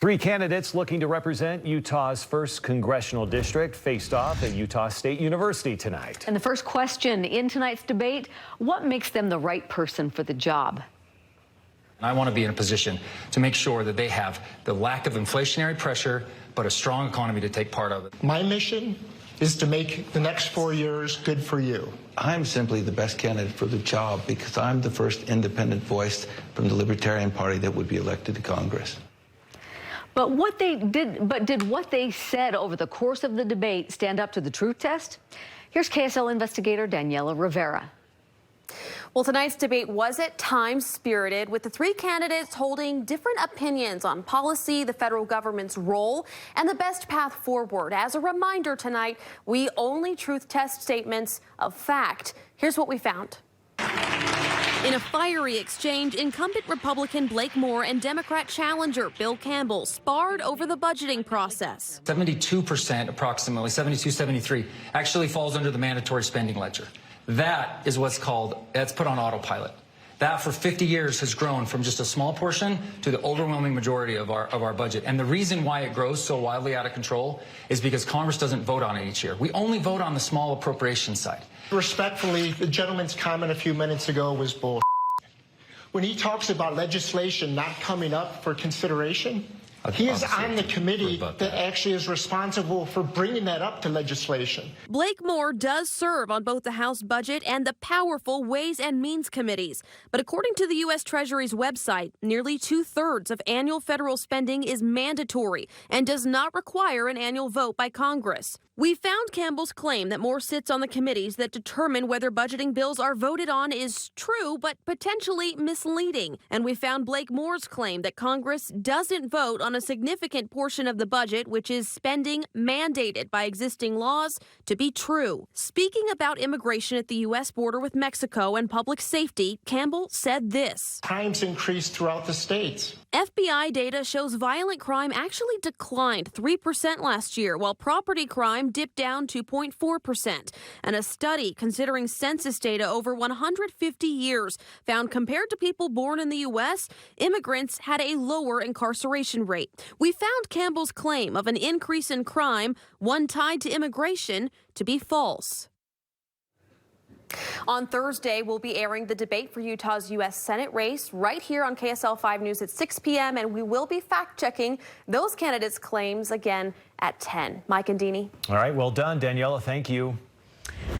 Three candidates looking to represent Utah's first congressional district faced off at Utah State University tonight. And the first question in tonight's debate, what makes them the right person for the job? I want to be in a position to make sure that they have the lack of inflationary pressure, but a strong economy to take part of it. My mission is to make the next 4 years good for you. I'm simply the best candidate for the job because I'm the first independent voice from the Libertarian Party that would be elected to Congress. But did what they said over the course of the debate stand up to the truth test? Here's KSL investigator Daniela Rivera. Well, tonight's debate was at times spirited, with the three candidates holding different opinions on policy, the federal government's role, and the best path forward. As a reminder tonight, we only truth test statements of fact. Here's what we found. In a fiery exchange, incumbent Republican Blake Moore and Democrat challenger Bill Campbell sparred over the budgeting process. 72%, approximately 72, 73, actually falls under the mandatory spending ledger. That is what's called, that's put on autopilot. That for 50 years has grown from just a small portion to the overwhelming majority of our budget. And the reason why it grows so wildly out of control is because Congress doesn't vote on it each year. We only vote on the small appropriation side. Respectfully, the gentleman's comment a few minutes ago was bull. When he talks about legislation not coming up for consideration, he is on the committee that actually is responsible for bringing that up to legislation. Blake Moore does serve on both the House Budget and the powerful Ways and Means committees. But according to the U.S. Treasury's website, nearly 2/3 of annual federal spending is mandatory and does not require an annual vote by Congress. We found Campbell's claim that Moore sits on the committees that determine whether budgeting bills are voted on is true, but potentially misleading. And we found Blake Moore's claim that Congress doesn't vote on a significant portion of the budget, which is spending mandated by existing laws, to be true. Speaking about immigration at the U.S. border with Mexico and public safety, Campbell said this. Crimes increased throughout the states. FBI data shows violent crime actually declined 3% last year, while property crime dipped down 2.4%. And a study considering census data over 150 years found compared to people born in the U.S., immigrants had a lower incarceration rate. We found Campbell's claim of an increase in crime, one tied to immigration, to be false. On Thursday, we'll be airing the debate for Utah's U.S. Senate race right here on KSL 5 News at 6 p.m., and we will be fact-checking those candidates' claims again at 10. Mike and Deanie. All right, well done, Daniela. Thank you.